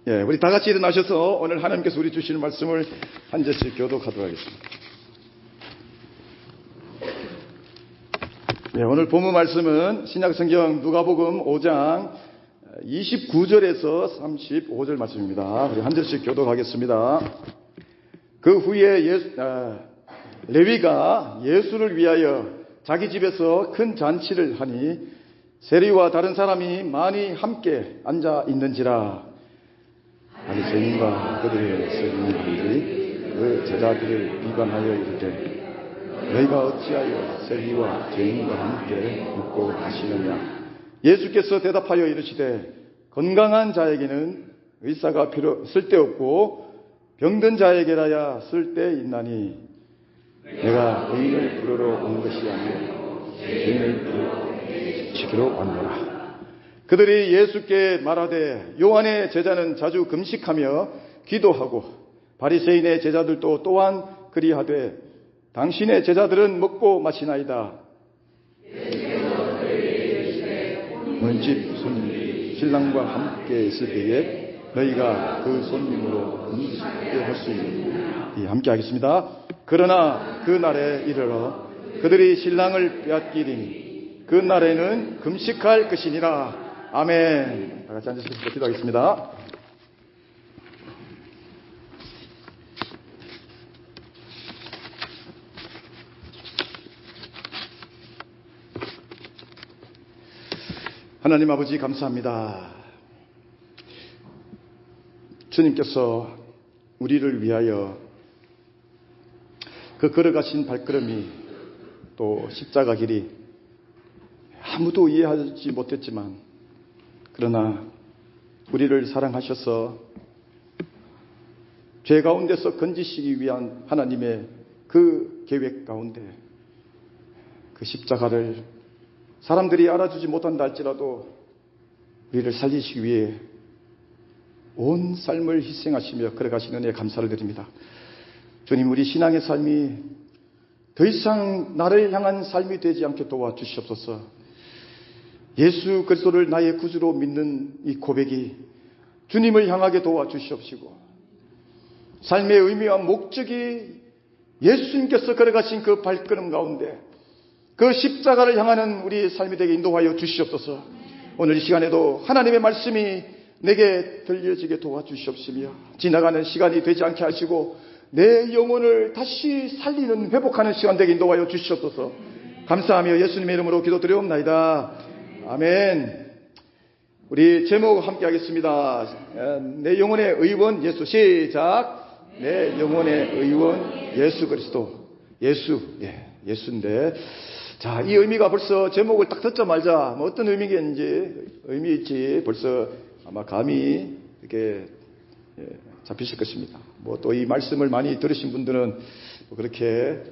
예, 우리 다 같이 일어나셔서 오늘 하나님께서 우리 주시는 말씀을 한 절씩 교독하도록 하겠습니다. 예, 오늘 본문 말씀은 신약성경 누가복음 5장 29절에서 35절 말씀입니다. 우리 한 절씩 교독하겠습니다. 그 후에 레위가 예수를 위하여 자기 집에서 큰 잔치를 하니 세리와 다른 사람이 많이 함께 앉아 있는지라. 바리새인과 그들의 세리들이 그 제자들을 비관하여 이르되 너희가 어찌하여 세리와 죄인과 함께 먹고 마시느냐. 예수께서 대답하여 이르시되 건강한 자에게는 의사가 쓸데없고 병든 자에게라야 쓸데있나니 내가 의인을 부르러 온 것이 아니요 죄인을 부르러 지키러 왔노라. 그들이 예수께 말하되 요한의 제자는 자주 금식하며 기도하고 바리새인의 제자들도 또한 그리하되 당신의 제자들은 먹고 마시나이다. 어느 집 손님이 신랑과 함께 있을 때에 너희가 그 손님으로 음식을 할 수 있느냐. 함께 하겠습니다. 그러나 그 날에 이르러 그들이 신랑을 빼앗기리니 그 날에는 금식할 것이니라. 아멘. 다 같이 앉으셔서 기도하겠습니다. 하나님 아버지 감사합니다. 주님께서 우리를 위하여 그 걸어가신 발걸음이 또 십자가 길이 아무도 이해하지 못했지만 그러나 우리를 사랑하셔서 죄 가운데서 건지시기 위한 하나님의 그 계획 가운데 그 십자가를 사람들이 알아주지 못한다 할지라도 우리를 살리시기 위해 온 삶을 희생하시며 걸어가시는 은혜에 감사를 드립니다. 주님, 우리 신앙의 삶이 더 이상 나를 향한 삶이 되지 않게 도와주시옵소서. 예수 그리스도를 나의 구주로 믿는 이 고백이 주님을 향하게 도와주시옵시고 삶의 의미와 목적이 예수님께서 걸어가신 그 발걸음 가운데 그 십자가를 향하는 우리 삶이 되게 인도하여 주시옵소서. 오늘 이 시간에도 하나님의 말씀이 내게 들려지게 도와주시옵시며 지나가는 시간이 되지 않게 하시고 내 영혼을 다시 살리는 회복하는 시간 되게 인도하여 주시옵소서. 감사하며 예수님의 이름으로 기도드리옵나이다. 아멘. 우리 제목 함께 하겠습니다. 내 영혼의 의원 예수. 시작. 내 영혼의 의원 예수 그리스도. 예수. 예, 예수인데 자, 이 의미가 벌써 제목을 딱 듣자마자 뭐 어떤 의미일지 벌써 아마 감이 이렇게 잡히실 것입니다. 뭐 또 이 말씀을 많이 들으신 분들은 그렇게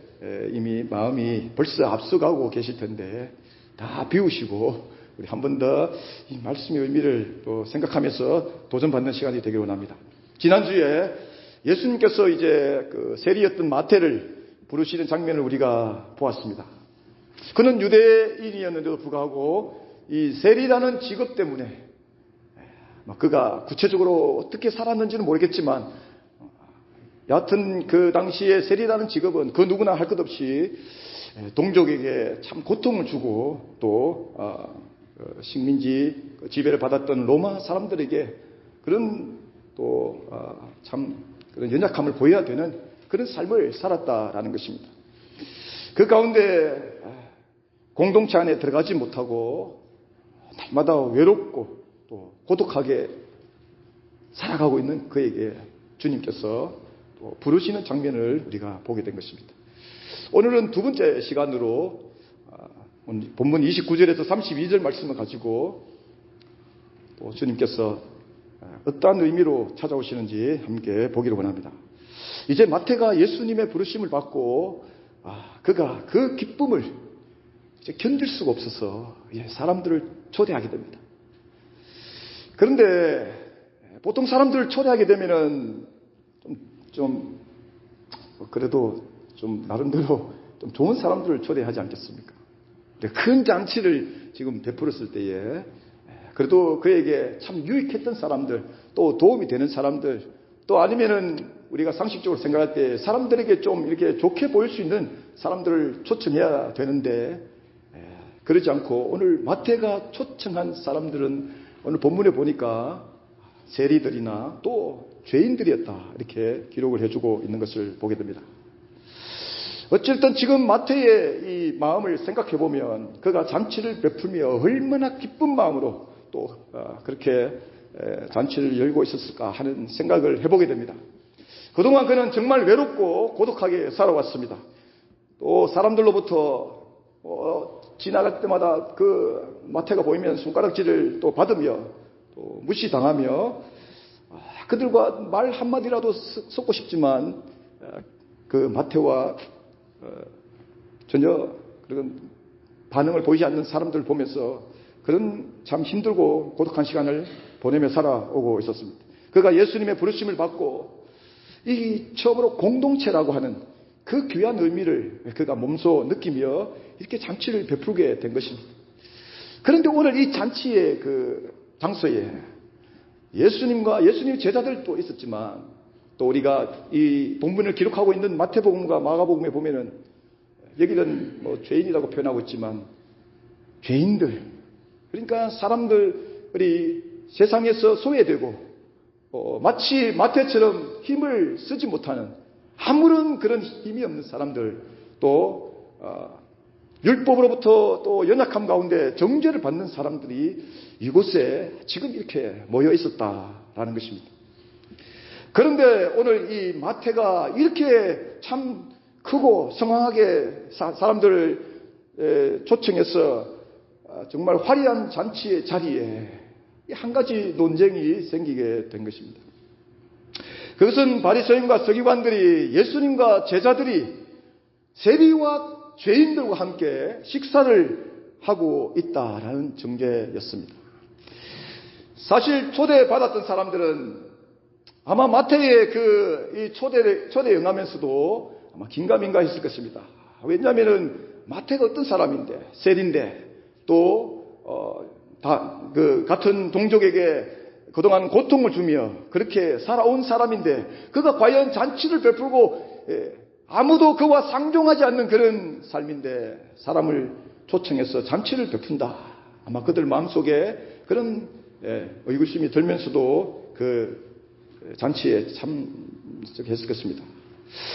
이미 마음이 벌써 앞서가고 계실 텐데 다 비우시고 우리 한 번 더 이 말씀의 의미를 또 생각하면서 도전받는 시간이 되길 원합니다. 지난주에 예수님께서 이제 그 세리였던 마태를 부르시는 장면을 우리가 보았습니다. 그는 유대인이었는데도 불구하고 이 세리라는 직업 때문에 그가 구체적으로 어떻게 살았는지는 모르겠지만 여하튼 그 당시에 세리라는 직업은 그 누구나 할 것 없이 동족에게 참 고통을 주고 또 식민지 지배를 받았던 로마 사람들에게 그런 또 참 그런 연약함을 보여야 되는 그런 삶을 살았다라는 것입니다. 그 가운데 공동체 안에 들어가지 못하고 날마다 외롭고 또 고독하게 살아가고 있는 그에게 주님께서 또 부르시는 장면을 우리가 보게 된 것입니다. 오늘은 두 번째 시간으로 본문 29절에서 32절 말씀을 가지고 또 주님께서 어떠한 의미로 찾아오시는지 함께 보기를 원합니다. 이제 마태가 예수님의 부르심을 받고 그가 그 기쁨을 이제 견딜 수가 없어서 사람들을 초대하게 됩니다. 그런데 보통 사람들을 초대하게 되면은 그래도 좀 나름대로 좀 좋은 사람들을 초대하지 않겠습니까? 큰 잔치를 지금 베풀었을 때에 그래도 그에게 참 유익했던 사람들, 또 도움이 되는 사람들, 또 아니면은 우리가 상식적으로 생각할 때 사람들에게 좀 이렇게 좋게 보일 수 있는 사람들을 초청해야 되는데, 그러지 않고 오늘 마태가 초청한 사람들은 오늘 본문에 보니까 세리들이나 또 죄인들이었다, 이렇게 기록을 해주고 있는 것을 보게 됩니다. 어쨌든 지금 마태의 이 마음을 생각해 보면 그가 잔치를 베풀며 얼마나 기쁜 마음으로 또 그렇게 잔치를 열고 있었을까 하는 생각을 해보게 됩니다. 그동안 그는 정말 외롭고 고독하게 살아왔습니다. 또 사람들로부터 지나갈 때마다 그 마태가 보이면 손가락질을 또 받으며 또 무시당하며 그들과 말 한마디라도 섞고 싶지만 그 마태와 전혀 그런 반응을 보이지 않는 사람들을 보면서 그런 참 힘들고 고독한 시간을 보내며 살아오고 있었습니다. 그가 예수님의 부르심을 받고 이 처음으로 공동체라고 하는 그 귀한 의미를 그가 몸소 느끼며 이렇게 잔치를 베풀게 된 것입니다. 그런데 오늘 이 잔치의 그 장소에 예수님과 예수님의 제자들도 있었지만 또 우리가 이 본문을 기록하고 있는 마태복음과 마가복음에 보면은 여기는 뭐 죄인이라고 표현하고 있지만 죄인들, 그러니까 사람들이 세상에서 소외되고 마치 마태처럼 힘을 쓰지 못하는 아무런 그런 힘이 없는 사람들, 또 율법으로부터 또 연약함 가운데 정죄를 받는 사람들이 이곳에 지금 이렇게 모여 있었다라는 것입니다. 그런데 오늘 이 마태가 이렇게 참 크고 성황하게 사람들을 초청해서 정말 화려한 잔치의 자리에 한 가지 논쟁이 생기게 된 것입니다. 그것은 바리새인과 서기관들이 예수님과 제자들이 세리와 죄인들과 함께 식사를 하고 있다라는 전개였습니다. 사실 초대받았던 사람들은 아마 마태의 이 초대에 응하면서도 아마 긴가민가 했을 것입니다. 왜냐하면은 마태가 어떤 사람인데, 세리인데, 또 같은 동족에게 그동안 고통을 주며 그렇게 살아온 사람인데 그가 과연 잔치를 베풀고 아무도 그와 상종하지 않는 그런 삶인데 사람을 초청해서 잔치를 베푼다. 아마 그들 마음속에 그런 의구심이 들면서도 그 잔치에 참석했을 것입니다.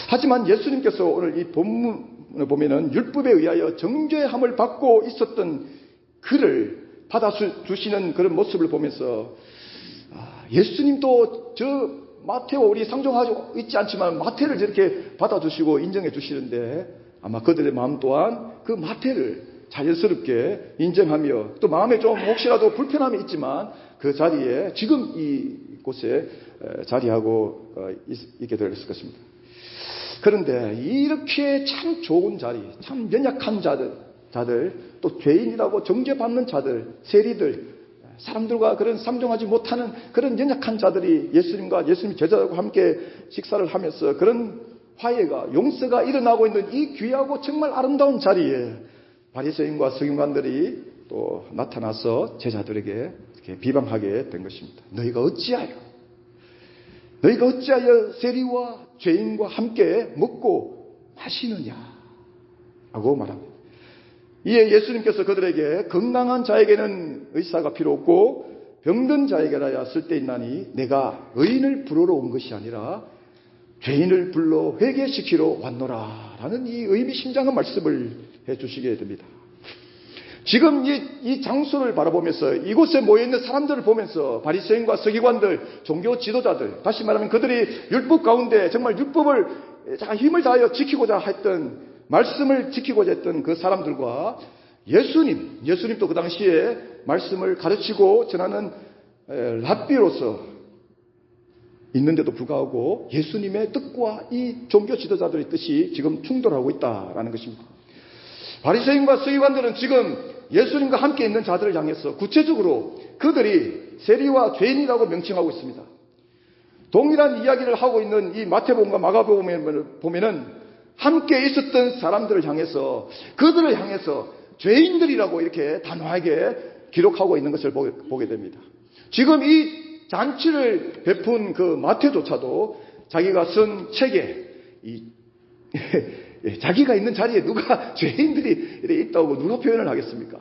하지만 예수님께서 오늘 이 본문을 보면은 율법에 의하여 정죄함을 받고 있었던 그를 받아주시는 그런 모습을 보면서 예수님도 저 마태와 우리 상종하고 있지 않지만 마태를 저렇게 받아주시고 인정해 주시는데 아마 그들의 마음 또한 그 마태를 자연스럽게 인정하며 또 마음에 좀 혹시라도 불편함이 있지만 그 자리에 지금 이곳에 자리하고 있게 되었을 것입니다. 그런데 이렇게 참 좋은 자리, 참 연약한 자들, 또 죄인이라고 정죄받는 자들, 세리들, 사람들과 그런 상종하지 못하는 그런 연약한 자들이 예수님과 예수님 제자들과 함께 식사를 하면서 그런 화해가, 용서가 일어나고 있는 이 귀하고 정말 아름다운 자리에 바리새인과 서기관들이 또 나타나서 제자들에게 이렇게 비방하게 된 것입니다. 너희가 어찌하여 세리와 죄인과 함께 먹고 마시느냐 하고 말합니다. 이에 예수님께서 그들에게 건강한 자에게는 의사가 필요 없고 병든 자에게라야 쓸데있나니 내가 의인을 부르러 온 것이 아니라 죄인을 불러 회개시키러 왔노라 라는 이 의미심장한 말씀을 해주시게 됩니다. 지금 이 장소를 바라보면서 이곳에 모여있는 사람들을 보면서 바리새인과 서기관들, 종교 지도자들, 다시 말하면 그들이 율법 가운데 정말 율법을 힘을 다하여 지키고자 했던, 말씀을 지키고자 했던 그 사람들과 예수님도 그 당시에 말씀을 가르치고 전하는 랍비로서 있는데도 불구하고 예수님의 뜻과 이 종교 지도자들의 뜻이 지금 충돌하고 있다라는 것입니다. 바리새인과 서기관들은 지금 예수님과 함께 있는 자들을 향해서 구체적으로 그들이 세리와 죄인이라고 명칭하고 있습니다. 동일한 이야기를 하고 있는 이 마태복음과 마가복음에 보면은 함께 있었던 사람들을 향해서, 그들을 향해서 죄인들이라고 이렇게 단호하게 기록하고 있는 것을 보게 됩니다. 지금 이 잔치를 베푼 그 마태조차도 자기가 쓴 책에 자기가 있는 자리에 누가 죄인들이 있다고 누가 표현을 하겠습니까?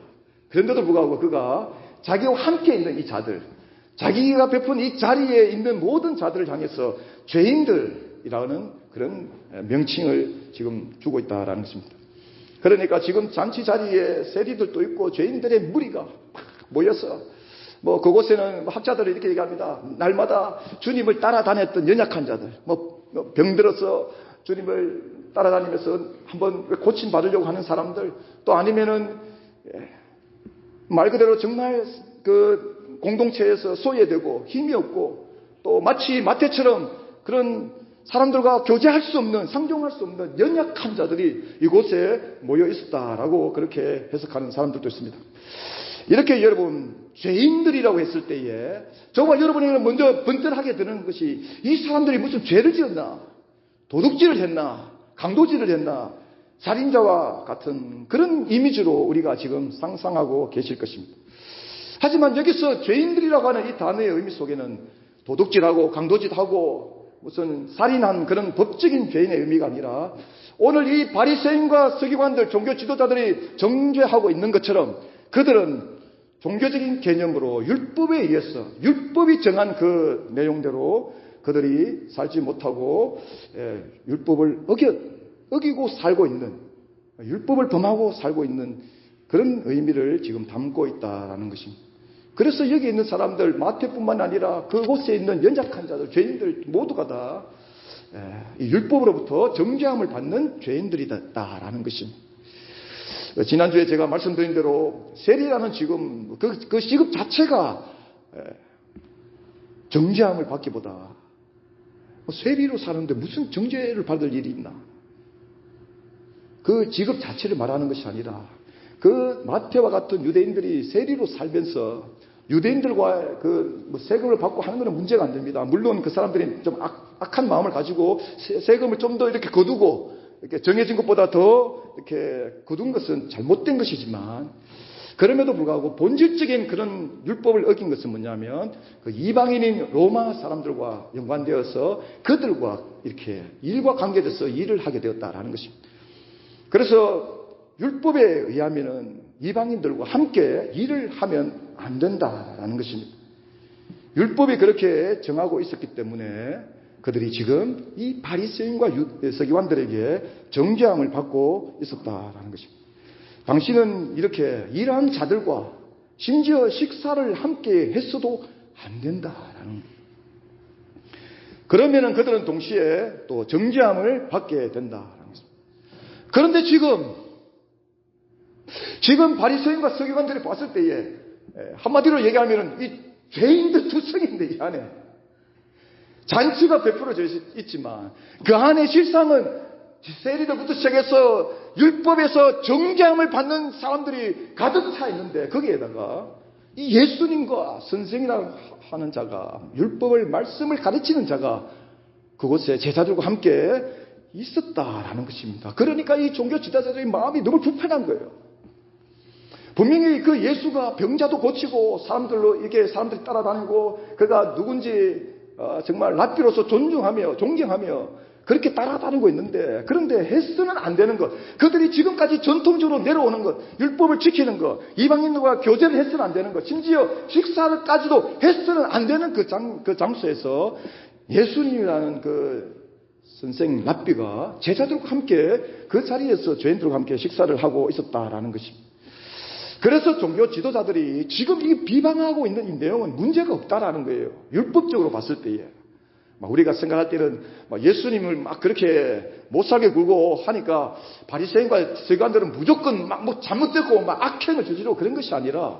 그런데도 불구하고 그가 자기와 함께 있는 이 자들, 자기가 베푼 이 자리에 있는 모든 자들을 향해서 죄인들이라는 그런 명칭을 지금 주고 있다라는 것입니다. 그러니까 지금 잔치 자리에 세리들도 있고 죄인들의 무리가 모여서 그곳에는 학자들이 이렇게 얘기합니다. 날마다 주님을 따라다녔던 연약한 자들, 병들어서 주님을 따라다니면서 한번 고침받으려고 하는 사람들, 또 아니면은 말 그대로 정말 그 공동체에서 소외되고 힘이 없고 또 마치 마태처럼 그런 사람들과 교제할 수 없는, 상종할 수 없는 연약한 자들이 이곳에 모여 있었다라고 그렇게 해석하는 사람들도 있습니다. 이렇게 여러분 죄인들이라고 했을 때에 저와 여러분에게 먼저 번뜩하게 드는 것이 이 사람들이 무슨 죄를 지었나, 도둑질을 했나, 강도질을 했나, 살인자와 같은 그런 이미지로 우리가 지금 상상하고 계실 것입니다. 하지만 여기서 죄인들이라고 하는 이 단어의 의미 속에는 도둑질하고 강도질하고 무슨 살인한 그런 법적인 죄인의 의미가 아니라 오늘 이 바리새인과 서기관들, 종교 지도자들이 정죄하고 있는 것처럼 그들은 종교적인 개념으로 율법에 의해서 율법이 정한 그 내용대로 그들이 살지 못하고 율법을 어기고 살고 있는, 율법을 범하고 살고 있는 그런 의미를 지금 담고 있다라는 것입니다. 그래서 여기 있는 사람들, 마태뿐만 아니라 그곳에 있는 연약한 자들, 죄인들 모두가 다 율법으로부터 정죄함을 받는 죄인들이다라는 것입니다. 지난주에 제가 말씀드린 대로 세리라는 직업, 그 직업 자체가 정죄함을 받기보다 세리로 사는데 무슨 정죄를 받을 일이 있나? 그 직업 자체를 말하는 것이 아니라 그 마태와 같은 유대인들이 세리로 살면서 유대인들과 세금을 받고 하는 것은 문제가 안 됩니다. 물론 그 사람들이 좀 악한 마음을 가지고 세금을 좀 더 이렇게 거두고 이렇게 정해진 것보다 더 이렇게 거둔 것은 잘못된 것이지만 그럼에도 불구하고 본질적인 그런 율법을 어긴 것은 뭐냐면 그 이방인인 로마 사람들과 연관되어서 그들과 이렇게 일과 관계돼서 일을 하게 되었다라는 것입니다. 그래서 율법에 의하면은 이방인들과 함께 일을 하면 안 된다라는 것입니다. 율법이 그렇게 정하고 있었기 때문에 그들이 지금 이 바리새인과 서기관들에게 정죄함을 받고 있었다라는 것입니다. 당신은 이렇게 이러한 자들과 심지어 식사를 함께 했어도 안 된다라는. 그러면은 그들은 동시에 또 정죄함을 받게 된다라는 것입니다. 그런데 지금 바리새인과 서기관들이 봤을 때에 한마디로 얘기하면은 이 죄인들 투성인데 이 안에 잔치가 베풀어져 있지만 그 안에 실상은 세리들부터 시작해서 율법에서 정죄함을 받는 사람들이 가득 차 있는데 거기에다가 이 예수님과 선생이라고 하는 자가 율법을 말씀을 가르치는 자가 그곳에 제자들과 함께 있었다라는 것입니다. 그러니까 이 종교 지도자들의 마음이 너무 불편한 거예요. 분명히 그 예수가 병자도 고치고 사람들이 따라다니고 그가 누군지 정말 랍비로서 존경하며 그렇게 따라다니고 있는데 그런데 해서는 안 되는 것, 그들이 지금까지 전통적으로 내려오는 것, 율법을 지키는 것, 이방인들과 교제를 해서는 안 되는 것, 심지어 식사를까지도 해서는 안 되는 그 장소에서 예수님이라는 그 선생 랍비가 제자들과 함께 그 자리에서 죄인들과 함께 식사를 하고 있었다라는 것입니다. 그래서 종교 지도자들이 지금 이 비방하고 있는 이 내용은 문제가 없다라는 거예요. 율법적으로 봤을 때에. 우리가 생각할 때는 예수님을 막 그렇게 못살게 굴고 하니까 바리새인과 서기관들은 무조건 잘못되고 악행을 저지르고 그런 것이 아니라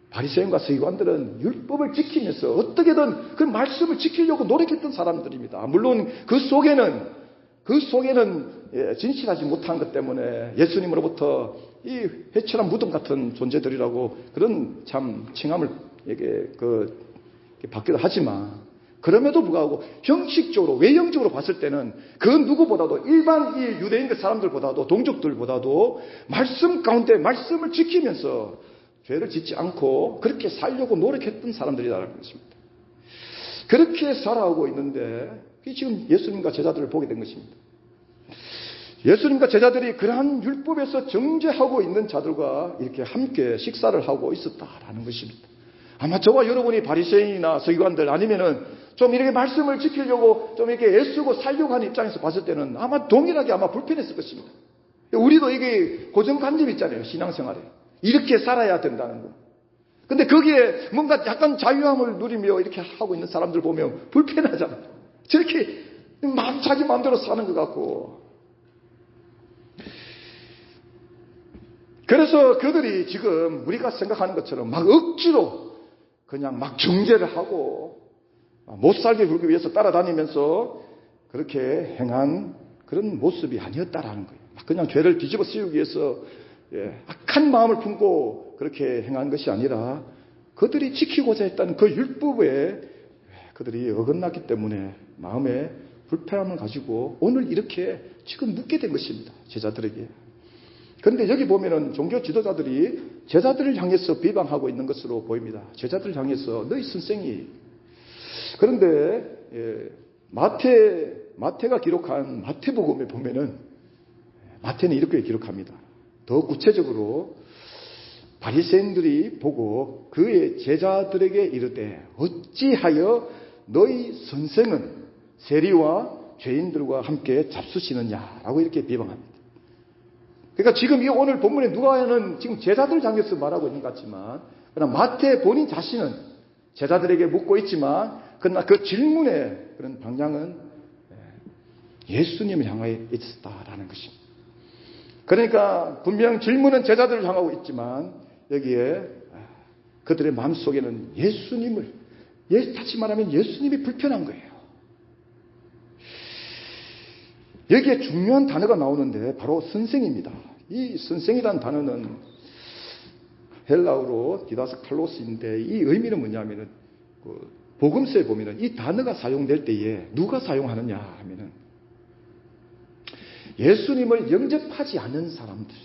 바리새인과 서기관들은 율법을 지키면서 어떻게든 그 말씀을 지키려고 노력했던 사람들입니다. 물론 그 속에는 진실하지 못한 것 때문에 예수님으로부터 이 회칠한 무덤 같은 존재들이라고 그런 참 칭함을 받기도 하지만 그럼에도 불구하고 형식적으로 외형적으로 봤을 때는 그 누구보다도 일반 이 유대인들 사람들보다도 동족들보다도 말씀 가운데 말씀을 지키면서 죄를 짓지 않고 그렇게 살려고 노력했던 사람들이라는 것입니다. 그렇게 살아오고 있는데 지금 예수님과 제자들을 보게 된 것입니다. 예수님과 제자들이 그러한 율법에서 정죄하고 있는 자들과 이렇게 함께 식사를 하고 있었다라는 것입니다. 아마 저와 여러분이 바리새인이나 서기관들 아니면은 좀 이렇게 말씀을 지키려고 좀 이렇게 애쓰고 살려고 하는 입장에서 봤을 때는 아마 동일하게 아마 불편했을 것입니다. 우리도 이게 고정관념이 있잖아요. 신앙생활에. 이렇게 살아야 된다는 거. 근데 거기에 뭔가 약간 자유함을 누리며 이렇게 하고 있는 사람들 보면 불편하잖아요. 저렇게 자기 마음대로 사는 것 같고. 그래서 그들이 지금 우리가 생각하는 것처럼 막 억지로 그냥 막 정죄를 하고 못 살게 굴기 위해서 따라다니면서 그렇게 행한 그런 모습이 아니었다라는 거예요. 그냥 죄를 뒤집어 씌우기 위해서 악한 마음을 품고 그렇게 행한 것이 아니라 그들이 지키고자 했다는 그 율법에 그들이 어긋났기 때문에 마음에 불편함을 가지고 오늘 이렇게 지금 묻게 된 것입니다. 제자들에게. 그런데 여기 보면은 종교 지도자들이 제자들을 향해서 비방하고 있는 것으로 보입니다. 제자들을 향해서 너희 선생이. 그런데 마태가 기록한 마태복음에 보면은 마태는 이렇게 기록합니다. 더 구체적으로 바리새인들이 보고 그의 제자들에게 이르되 어찌하여 너희 선생은 세리와 죄인들과 함께 잡수시느냐라고 이렇게 비방합니다. 그러니까 지금 이 오늘 본문에 누가는 지금 제자들 향해서 말하고 있는 것 같지만 그러나 마태 본인 자신은 제자들에게 묻고 있지만 그러나 그 질문의 그런 방향은 예수님을 향하여 있었다라는 것입니다. 그러니까 분명 질문은 제자들을 향하고 있지만 여기에 그들의 마음속에는 다시 말하면 예수님이 불편한 거예요. 여기에 중요한 단어가 나오는데 바로 선생입니다. 이 선생이라는 단어는 헬라어로 디다스칼로스인데 이 의미는 뭐냐면은 복음서에 보면은 이 단어가 사용될 때에 누가 사용하느냐 하면은 예수님을 영접하지 않은 사람들,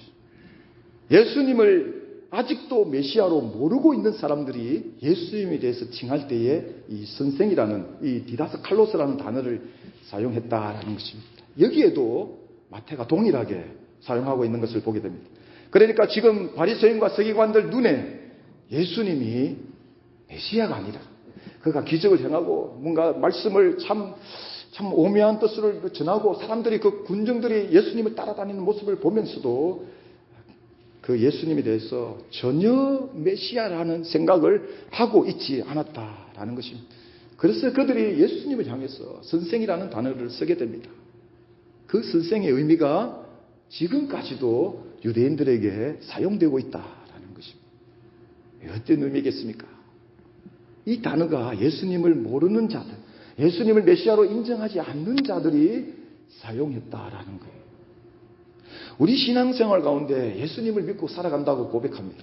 예수님을 아직도 메시아로 모르고 있는 사람들이 예수님에 대해서 칭할 때에 이 선생이라는 이 디다스칼로스라는 단어를 사용했다라는 것입니다. 여기에도 마태가 동일하게 사용하고 있는 것을 보게 됩니다. 그러니까 지금 바리새인과 서기관들 눈에 예수님이 메시아가 아니라 그가 기적을 행하고 뭔가 말씀을 참 오묘한 뜻을 전하고 사람들이 그 군중들이 예수님을 따라다니는 모습을 보면서도 그 예수님에 대해서 전혀 메시아라는 생각을 하고 있지 않았다라는 것입니다. 그래서 그들이 예수님을 향해서 선생이라는 단어를 쓰게 됩니다. 그 선생의 의미가 지금까지도 유대인들에게 사용되고 있다라는 것입니다. 어떤 의미겠습니까? 이 단어가 예수님을 모르는 자들, 예수님을 메시아로 인정하지 않는 자들이 사용했다라는 거예요. 우리 신앙생활 가운데 예수님을 믿고 살아간다고 고백합니다.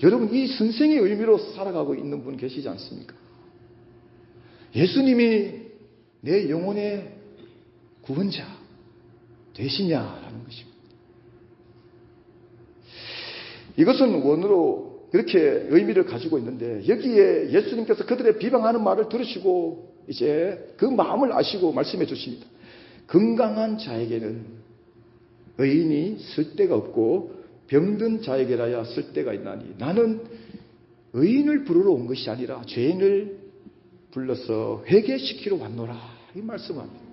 여러분 이 선생의 의미로 살아가고 있는 분 계시지 않습니까? 예수님이 내 영혼의 구원자 되시냐라는 것입니다. 이것은 원어로 그렇게 의미를 가지고 있는데 여기에 예수님께서 그들의 비방하는 말을 들으시고 이제 그 마음을 아시고 말씀해 주십니다. 건강한 자에게는 의인이 쓸 데가 없고 병든 자에게라야 쓸 데가 있나니 나는 의인을 부르러 온 것이 아니라 죄인을 불러서 회개시키러 왔노라 이 말씀을 합니다.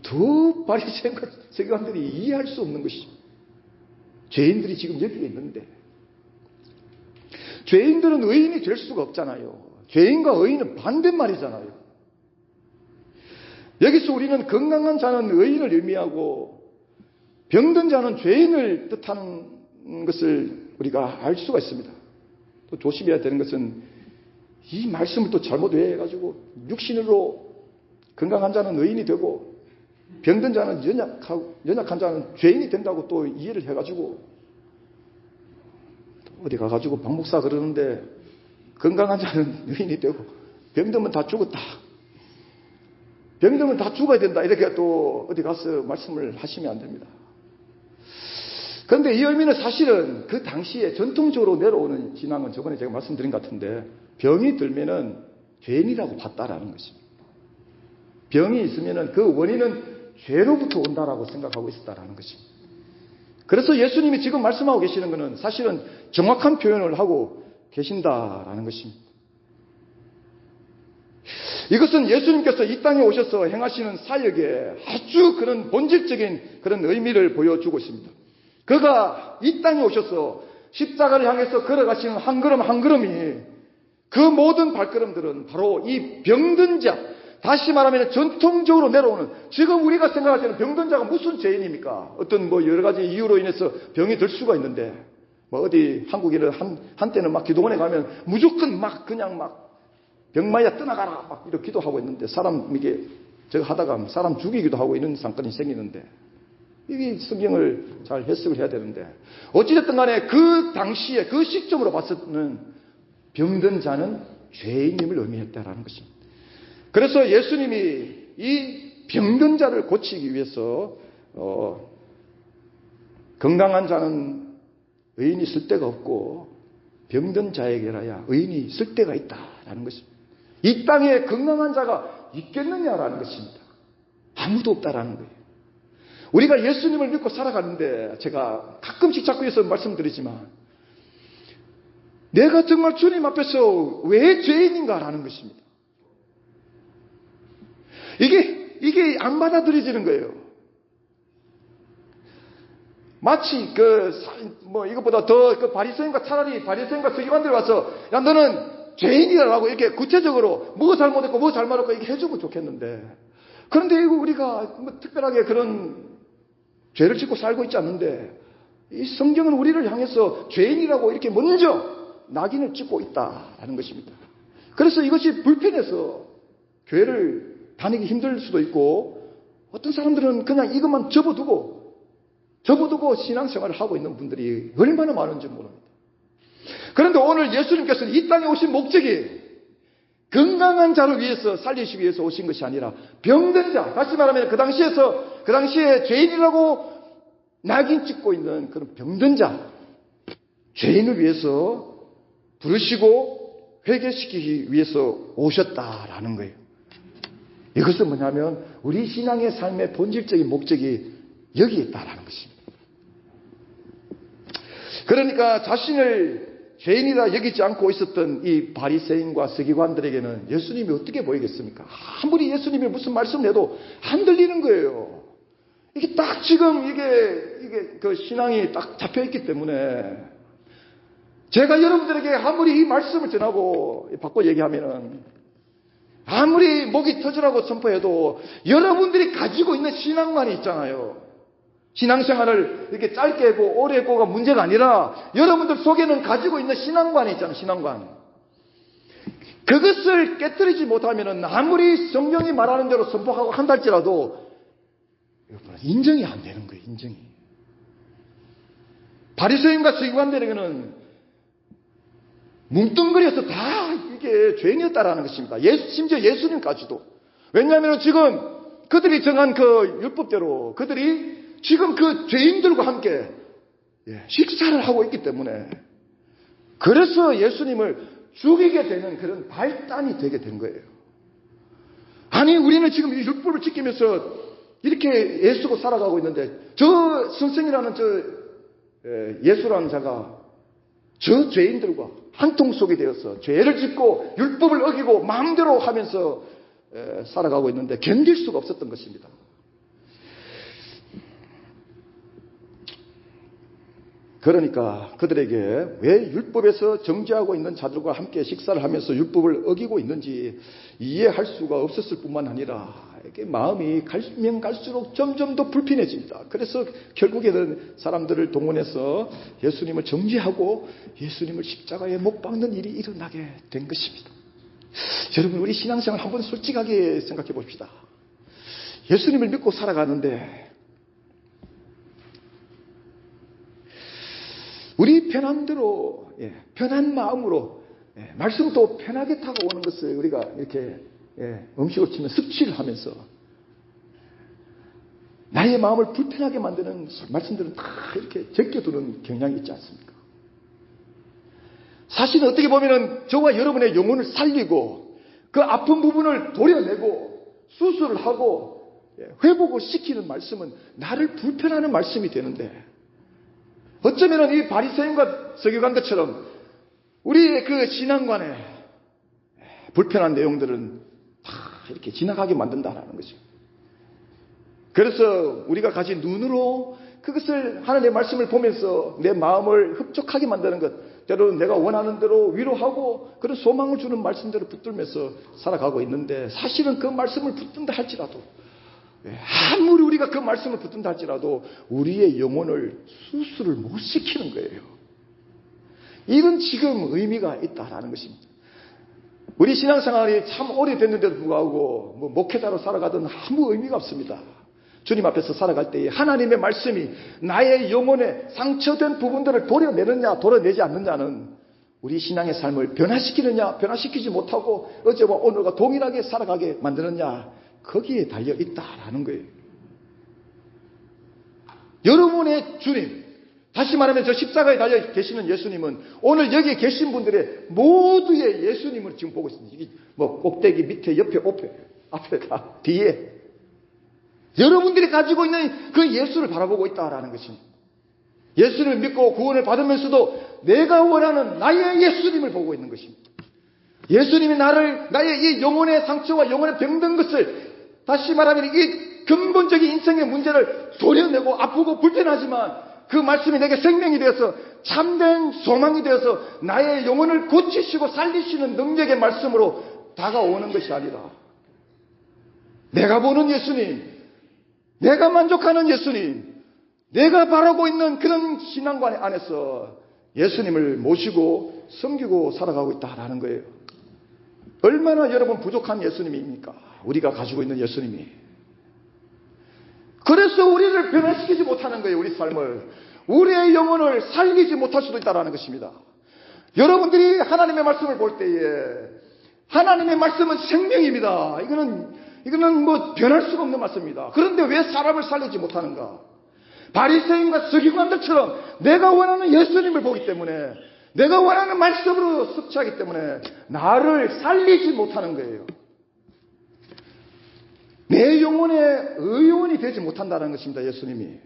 더 바리새인과 서기관들이 이해할 수 없는 것이죠. 죄인들이 지금 여기에 있는데 죄인들은 의인이 될 수가 없잖아요. 죄인과 의인은 반대말이잖아요. 여기서 우리는 건강한 자는 의인을 의미하고 병든 자는 죄인을 뜻하는 것을 우리가 알 수가 있습니다. 또 조심해야 되는 것은 이 말씀을 또 잘못 이해해가지고 육신으로 건강한 자는 의인이 되고 병든 자는 연약한 자는 죄인이 된다고 또 이해를 해가지고 어디 가가지고 박 목사 그러는데 건강한 자는 의인이 되고 병들면 다 죽었다. 병들면 다 죽어야 된다. 이렇게 또 어디 가서 말씀을 하시면 안 됩니다. 그런데 이 의미는 사실은 그 당시에 전통적으로 내려오는 신앙은 저번에 제가 말씀드린 것 같은데 병이 들면은 죄인이라고 봤다라는 것입니다. 병이 있으면은 그 원인은 죄로부터 온다라고 생각하고 있었다라는 것입니다. 그래서 예수님이 지금 말씀하고 계시는 것은 사실은 정확한 표현을 하고 계신다라는 것입니다. 이것은 예수님께서 이 땅에 오셔서 행하시는 사역에 아주 그런 본질적인 그런 의미를 보여주고 있습니다. 그가 이 땅에 오셔서 십자가를 향해서 걸어가시는 한 걸음 한 걸음이 그 모든 발걸음들은 바로 이 병든 자, 다시 말하면 전통적으로 내려오는, 지금 우리가 생각할 때는 병든 자가 무슨 죄인입니까? 어떤 여러 가지 이유로 인해서 병이 들 수가 있는데, 어디 한국에는 한때는 막 기도원에 가면 무조건 그냥 병마야 떠나가라 막 이렇게 기도하고 있는데, 이게 제가 하다가 사람 죽이기도 하고 이런 사건이 생기는데, 이게 성경을 잘 해석을 해야 되는데, 어찌됐든 간에 그 당시에 그 시점으로 봤을 때는 병든 자는 죄인임을 의미했다라는 것입니다. 그래서 예수님이 이 병든 자를 고치기 위해서 건강한 자는 의인이 쓸 데가 없고 병든 자에게라야 의인이 쓸 데가 있다라는 것입니다. 이 땅에 건강한 자가 있겠느냐라는 것입니다. 아무도 없다라는 거예요. 우리가 예수님을 믿고 살아가는데 제가 가끔씩 자꾸 해서 말씀드리지만 내가 정말 주님 앞에서 왜 죄인인가라는 것입니다. 이게 안 받아들여지는 거예요. 마치 이것보다 더 바리새인과 서기관들이 와서 야 너는 죄인이라고 이렇게 구체적으로 뭐 잘못했고 뭐 잘못했고 이렇게 해주면 좋겠는데, 그런데 이거 우리가 특별하게 그런 죄를 짓고 살고 있지 않는데 이 성경은 우리를 향해서 죄인이라고 이렇게 먼저 낙인을 찍고 있다라는 것입니다. 그래서 이것이 불편해서 교회를 다니기 힘들 수도 있고, 어떤 사람들은 그냥 이것만 접어두고 신앙생활을 하고 있는 분들이 얼마나 많은지 모릅니다. 그런데 오늘 예수님께서는 이 땅에 오신 목적이 건강한 자를 위해서 살리시기 위해서 오신 것이 아니라 병든 자, 다시 말하면 그 당시에 죄인이라고 낙인 찍고 있는 그런 병든 자, 죄인을 위해서 부르시고 회개시키기 위해서 오셨다라는 거예요. 이것은 뭐냐면 우리 신앙의 삶의 본질적인 목적이 여기에 있다라는 것입니다. 그러니까 자신을 죄인이라 여기지 않고 있었던 이 바리새인과 서기관들에게는 예수님이 어떻게 보이겠습니까? 아무리 예수님이 무슨 말씀을 해도 안 들리는 거예요. 이게 딱 지금 이게 그 신앙이 딱 잡혀있기 때문에 제가 여러분들에게 아무리 이 말씀을 전하고 바꿔 얘기하면은 아무리 목이 터지라고 선포해도 여러분들이 가지고 있는 신앙관이 있잖아요. 신앙생활을 이렇게 짧게 하고 오래 하고가 문제가 아니라 여러분들 속에는 가지고 있는 신앙관이 있잖아요. 신앙관. 그것을 깨뜨리지 못하면 아무리 성경이 말하는 대로 선포하고 한다 할지라도 인정이 안 되는 거예요. 인정이. 바리새인과 서기관들에게는 뭉뚱그려서 다 이게 죄인이었다라는 것입니다. 심지어 예수님까지도. 왜냐하면 지금 그들이 정한 그 율법대로 그들이 지금 그 죄인들과 함께 식사를 하고 있기 때문에, 그래서 예수님을 죽이게 되는 그런 발단이 되게 된 거예요. 아니 우리는 지금 이 율법을 지키면서 이렇게 애쓰고 살아가고 있는데 저 선생이라는 예수라는 자가 저 죄인들과 한통 속이 되어서 죄를 짓고 율법을 어기고 마음대로 하면서 살아가고 있는데 견딜 수가 없었던 것입니다. 그러니까 그들에게 왜 율법에서 정죄하고 있는 자들과 함께 식사를 하면서 율법을 어기고 있는지 이해할 수가 없었을 뿐만 아니라 이렇게 마음이 갈면 갈수록 점점 더 불편해집니다. 그래서 결국에는 사람들을 동원해서 예수님을 정죄하고 예수님을 십자가에 못 박는 일이 일어나게 된 것입니다. 여러분, 우리 신앙생활 한번 솔직하게 생각해 봅시다. 예수님을 믿고 살아가는데 우리 편한 대로, 편한 마음으로, 말씀도 편하게 타고 오는 것을 우리가 이렇게 음식을 치면 섭취를 하면서 나의 마음을 불편하게 만드는 말씀들은 다 이렇게 제껴두는 경향이 있지 않습니까? 사실은 어떻게 보면은 저와 여러분의 영혼을 살리고 그 아픈 부분을 도려내고 수술을 하고 회복을 시키는 말씀은 나를 불편하는 말씀이 되는데, 어쩌면은 이 바리새인과 서기관들처럼 우리의 그 신앙관에 불편한 내용들은 다 이렇게 지나가게 만든다라는 거죠. 그래서 우리가 가진 눈으로 그것을 하나님의 말씀을 보면서 내 마음을 흡족하게 만드는 것, 때로는 내가 원하는 대로 위로하고 그런 소망을 주는 말씀대로 붙들면서 살아가고 있는데, 사실은 그 말씀을 붙든다 할지라도, 아무리 우리가 그 말씀을 붙든다 할지라도 우리의 영혼을 수술을 못 시키는 거예요. 이런 지금 의미가 있다라는 것입니다. 우리 신앙생활이 참 오래됐는데도 불구하고 목회자로 살아가던 아무 의미가 없습니다. 주님 앞에서 살아갈 때에 하나님의 말씀이 나의 영혼에 상처된 부분들을 도려내느냐 도려내지 않느냐는 우리 신앙의 삶을 변화시키느냐 변화시키지 못하고 어제와 오늘과 동일하게 살아가게 만드느냐, 거기에 달려 있다라는 거예요. 여러분의 주님, 다시 말하면 저 십자가에 달려 계시는 예수님은 오늘 여기에 계신 분들의 모두의 예수님을 지금 보고 있습니다. 이게 꼭대기 밑에 옆에 앞에 다 뒤에 여러분들이 가지고 있는 그 예수를 바라보고 있다라는 것입니다. 예수를 믿고 구원을 받으면서도 내가 원하는 나의 예수님을 보고 있는 것입니다. 예수님이 나의 이 영혼의 상처와 영혼의 병든 것을, 다시 말하면 이 근본적인 인생의 문제를 도려내고 아프고 불편하지만 그 말씀이 내게 생명이 되어서 참된 소망이 되어서 나의 영혼을 고치시고 살리시는 능력의 말씀으로 다가오는 것이 아니라, 내가 보는 예수님, 내가 만족하는 예수님, 내가 바라고 있는 그런 신앙관 안에서 예수님을 모시고 섬기고 살아가고 있다라는 거예요. 얼마나 여러분 부족한 예수님입니까? 우리가 가지고 있는 예수님이. 그래서 우리를 변화시키지 못하는 거예요. 우리 삶을, 우리의 영혼을 살리지 못할 수도 있다는 것입니다. 여러분들이 하나님의 말씀을 볼 때에 하나님의 말씀은 생명입니다. 이거는 변할 수가 없는 말씀입니다. 그런데 왜 사람을 살리지 못하는가? 바리새인과 서기관들처럼 내가 원하는 예수님을 보기 때문에, 내가 원하는 말씀으로 섭취하기 때문에 나를 살리지 못하는 거예요. 내 영혼의 의원이 되지 못한다는 것입니다. 예수님이.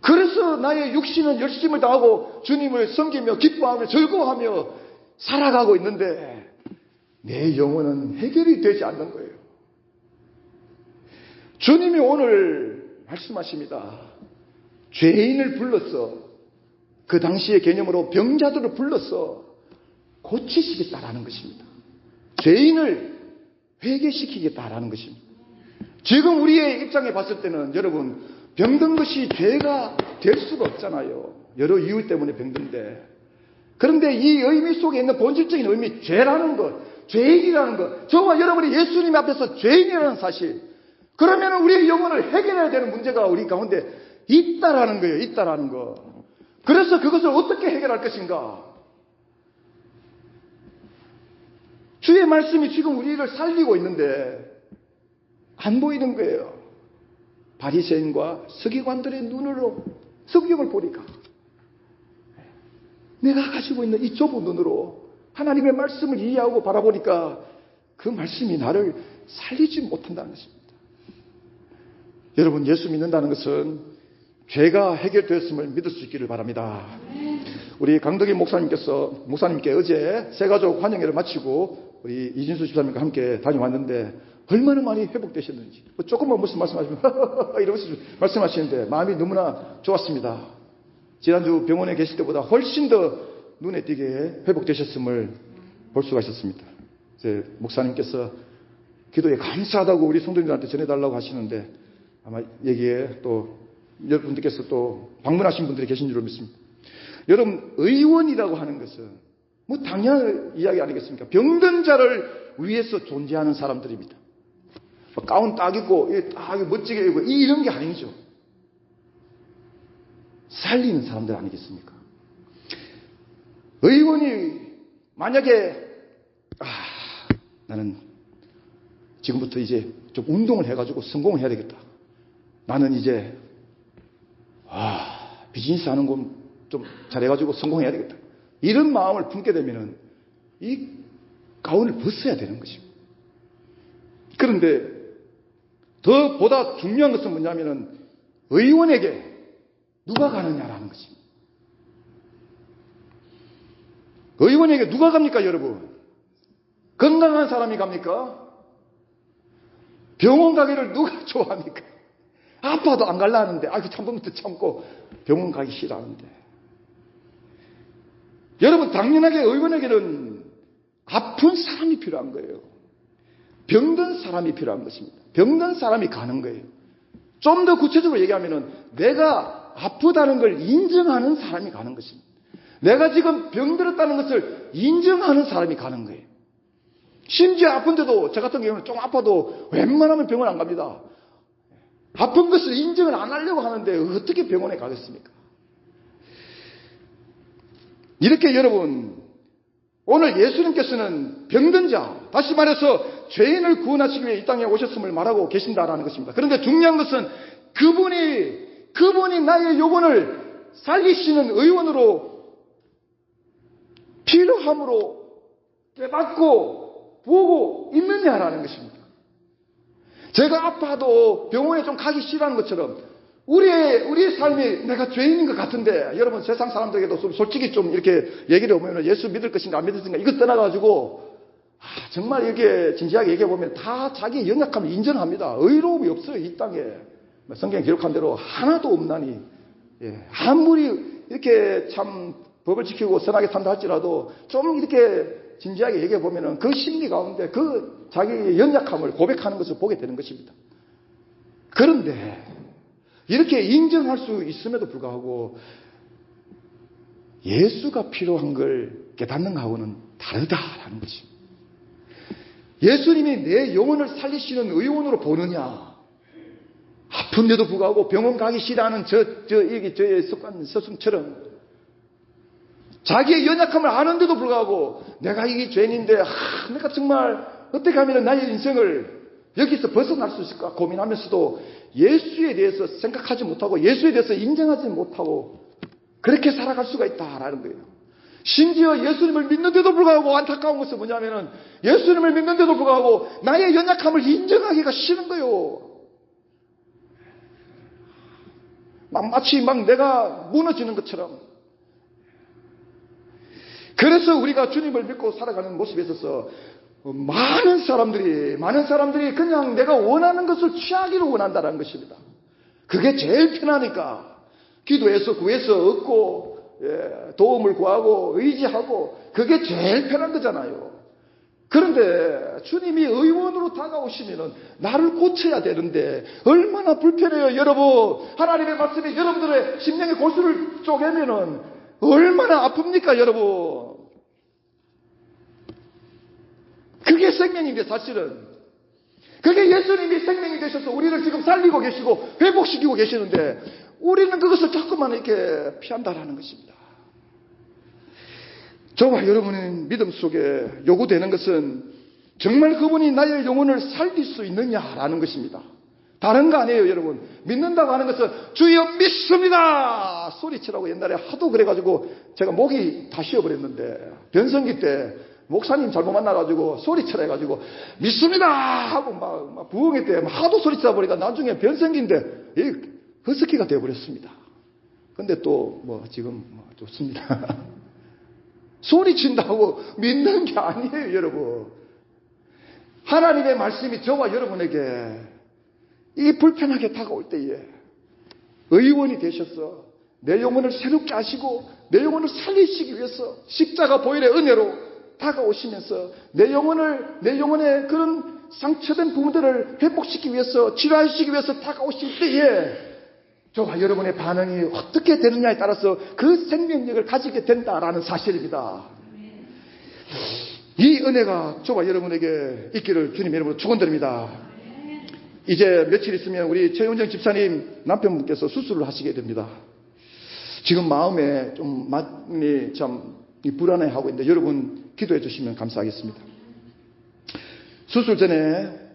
그래서 나의 육신은 열심을 다하고 주님을 섬기며 기뻐하며 즐거워하며 살아가고 있는데 내 영혼은 해결이 되지 않는 거예요. 주님이 오늘 말씀하십니다. 죄인을 불러서, 그 당시의 개념으로 병자들을 불러서 고치시겠다라는 것입니다. 죄인을 회개시키겠다라는 것입니다. 지금 우리의 입장에 봤을 때는 여러분, 병든 것이 죄가 될 수가 없잖아요. 여러 이유 때문에 병든데. 그런데 이 의미 속에 있는 본질적인 의미, 죄라는 것, 죄인이라는 것, 저와 여러분이 예수님 앞에서 죄인이라는 사실, 그러면 우리의 영혼을 해결해야 되는 문제가 우리 가운데 있다라는 거예요. 있다라는 거. 그래서 그것을 어떻게 해결할 것인가? 주의 말씀이 지금 우리를 살리고 있는데 안 보이는 거예요. 바리새인과 서기관들의 눈으로 성경을 보니까 내가 가지고 있는 이 좁은 눈으로 하나님의 말씀을 이해하고 바라보니까 그 말씀이 나를 살리지 못한다는 것입니다. 여러분, 예수 믿는다는 것은 죄가 해결되었음을 믿을 수 있기를 바랍니다. 우리 강덕희 목사님께 어제 새가족 환영회를 마치고 우리 이진수 집사님과 함께 다녀왔는데 얼마나 많이 회복되셨는지, 조금만 무슨 말씀하시면 이러면서 말씀하시는데 마음이 너무나 좋았습니다. 지난주 병원에 계실 때보다 훨씬 더 눈에 띄게 회복되셨음을 볼 수가 있었습니다. 이제 목사님께서 기도에 감사하다고 우리 성도님들한테 전해달라고 하시는데 아마 여기에 또 여러분들께서 또 방문하신 분들이 계신 줄 믿습니다. 여러분, 의원이라고 하는 것은 당연한 이야기 아니겠습니까? 병든 자를 위해서 존재하는 사람들입니다. 가운 딱 입고 딱 멋지게 입고 이런 게 아니죠. 살리는 사람들 아니겠습니까? 의원이 만약에 나는 지금부터 이제 좀 운동을 해가지고 성공을 해야 되겠다. 나는 이제 비즈니스 하는 거 좀 잘해가지고 성공해야 되겠다. 이런 마음을 품게 되면은 이 가운을 벗어야 되는 것입니다. 그런데 더 보다 중요한 것은 뭐냐면은 의원에게 누가 가느냐라는 것입니다. 의원에게 누가 갑니까, 여러분? 건강한 사람이 갑니까? 병원 가기를 누가 좋아합니까? 아파도 안 갈라 하는데, 참부터 참고 병원 가기 싫어하는데. 여러분, 당연하게 의원에게는 아픈 사람이 필요한 거예요. 병든 사람이 필요한 것입니다. 병든 사람이 가는 거예요. 좀 더 구체적으로 얘기하면은 내가 아프다는 걸 인정하는 사람이 가는 것입니다. 내가 지금 병들었다는 것을 인정하는 사람이 가는 거예요. 심지어 아픈데도 저 같은 경우는 좀 아파도 웬만하면 병원 안 갑니다. 아픈 것을 인정을 안 하려고 하는데 어떻게 병원에 가겠습니까? 이렇게 여러분, 오늘 예수님께서는 병든 자, 다시 말해서 죄인을 구원하시기 위해 이 땅에 오셨음을 말하고 계신다라는 것입니다. 그런데 중요한 것은 그분이 나의 영혼을 살리시는 의원으로 필요함으로 깨닫고 보고 있느냐라는 것입니다. 제가 아파도 병원에 좀 가기 싫어하는 것처럼 우리의 삶이 내가 죄인인 것 같은데, 여러분 세상 사람들에게도 솔직히 좀 이렇게 얘기를 해보면 예수 믿을 것인가 안 믿을 것인가 이것 떠나가지고 정말 이렇게 진지하게 얘기해보면 다 자기의 연약함을 인정합니다. 의로움이 없어요, 이 땅에. 성경에 기록한 대로 하나도 없나니. 아무리 이렇게 참 법을 지키고 선하게 산다 할지라도 좀 이렇게 진지하게 얘기해보면 그 심리 가운데 그 자기의 연약함을 고백하는 것을 보게 되는 것입니다. 그런데 이렇게 인정할 수 있음에도 불구하고 예수가 필요한 걸 깨닫는 것하고는 다르다라는 거지. 예수님이 내 영혼을 살리시는 의원으로 보느냐? 아픈데도 불구하고 병원 가기 싫어하는 저의 습관, 서슴처럼 자기의 연약함을 아는데도 불구하고 내가 이게 죄인인데 내가 정말 어떻게 하면 나의 인생을 여기서 벗어날 수 있을까 고민하면서도 예수에 대해서 생각하지 못하고 예수에 대해서 인정하지 못하고 그렇게 살아갈 수가 있다라는 거예요. 심지어 예수님을 믿는데도 불구하고 안타까운 것은 뭐냐면은 예수님을 믿는데도 불구하고 나의 연약함을 인정하기가 싫은 거예요. 마치 내가 무너지는 것처럼. 그래서 우리가 주님을 믿고 살아가는 모습에 있어서 많은 사람들이 그냥 내가 원하는 것을 취하기를 원한다는 것입니다. 그게 제일 편하니까 기도해서 구해서 얻고 도움을 구하고 의지하고 그게 제일 편한 거잖아요. 그런데 주님이 의원으로 다가오시면은 나를 고쳐야 되는데 얼마나 불편해요, 여러분. 하나님의 말씀이 여러분들의 심령의 골수를 쪼개면은 얼마나 아픕니까, 여러분. 그게 생명인데 사실은 그게 예수님이 생명이 되셔서 우리를 지금 살리고 계시고 회복시키고 계시는데 우리는 그것을 자꾸만 이렇게 피한다라는 것입니다. 저와 여러분의 믿음 속에 요구되는 것은 정말 그분이 나의 영혼을 살릴 수 있느냐라는 것입니다. 다른 거 아니에요, 여러분. 믿는다고 하는 것은 주여 믿습니다 소리치라고 옛날에 하도 그래가지고 제가 목이 다 쉬어버렸는데 변성기 때 목사님 잘못 만나가지고 소리치라 해가지고 믿습니다 하고 막 부흥회 때 하도 소리치다 보니까 나중에 변성기인데 허스키가 되어버렸습니다. 근데 또 지금 좋습니다. 소리친다고 믿는 게 아니에요, 여러분. 하나님의 말씀이 저와 여러분에게 이 불편하게 다가올 때에 의원이 되셔서 내 영혼을 새롭게 하시고 내 영혼을 살리시기 위해서 십자가 보혈의 은혜로 다가오시면서 내 영혼의 그런 상처된 부분들을 회복시키기 위해서 치료하시기 위해서 다가오실 때에 저와 여러분의 반응이 어떻게 되느냐에 따라서 그 생명력을 가지게 된다라는 사실입니다. 이 은혜가 저와 여러분에게 있기를 주님 이름으로 축원드립니다. 이제 며칠 있으면 우리 최윤정 집사님 남편분께서 수술을 하시게 됩니다. 지금 마음에 좀 많이 참 불안해하고 있는데 여러분 기도해 주시면 감사하겠습니다. 수술 전에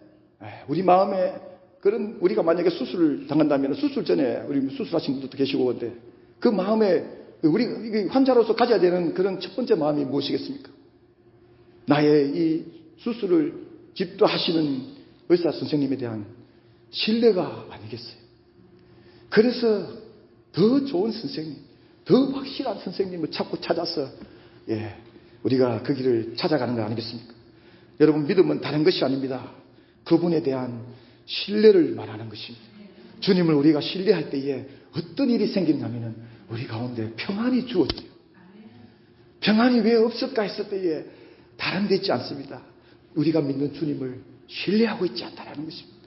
우리 마음에 그런, 우리가 만약에 수술을 당한다면 수술 전에 우리 수술하신 분들도 계시고 근데 그 마음에 우리 환자로서 가져야 되는 그런 첫 번째 마음이 무엇이겠습니까? 나의 이 수술을 집도하시는 의사 선생님에 대한 신뢰가 아니겠어요? 그래서 더 좋은 선생님, 더 확실한 선생님을 자꾸 찾아서 우리가 그 길을 찾아가는 거 아니겠습니까? 여러분, 믿음은 다른 것이 아닙니다. 그분에 대한 신뢰를 말하는 것입니다. 주님을 우리가 신뢰할 때에 어떤 일이 생긴다면 우리 가운데 평안이 주어져요. 평안이 왜 없을까 했을 때에 다른 데 있지 않습니다. 우리가 믿는 주님을 신뢰하고 있지 않다는 것입니다.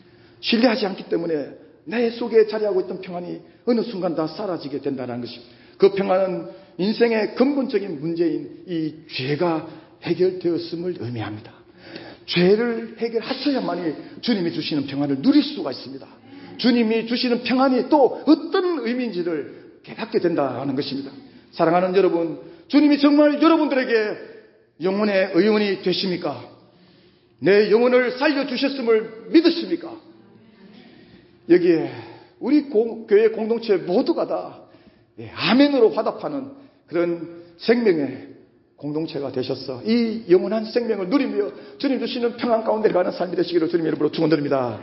신뢰하지 않기 때문에 내 속에 자리하고 있던 평안이 어느 순간 다 사라지게 된다는 것입니다. 그 평안은 인생의 근본적인 문제인 이 죄가 해결되었음을 의미합니다. 죄를 해결하셔야만이 주님이 주시는 평안을 누릴 수가 있습니다. 주님이 주시는 평안이 또 어떤 의미인지를 깨닫게 된다는 것입니다. 사랑하는 여러분, 주님이 정말 여러분들에게 영혼의 의원이 되십니까? 내 영혼을 살려주셨음을 믿으십니까? 여기에 우리 교회 공동체 모두가 다 아멘으로 화답하는 그런 생명의 공동체가 되셔서 이 영원한 생명을 누리며 주님 주시는 평안 가운데 가는 삶이 되시기를 주님 이름으로 축원드립니다.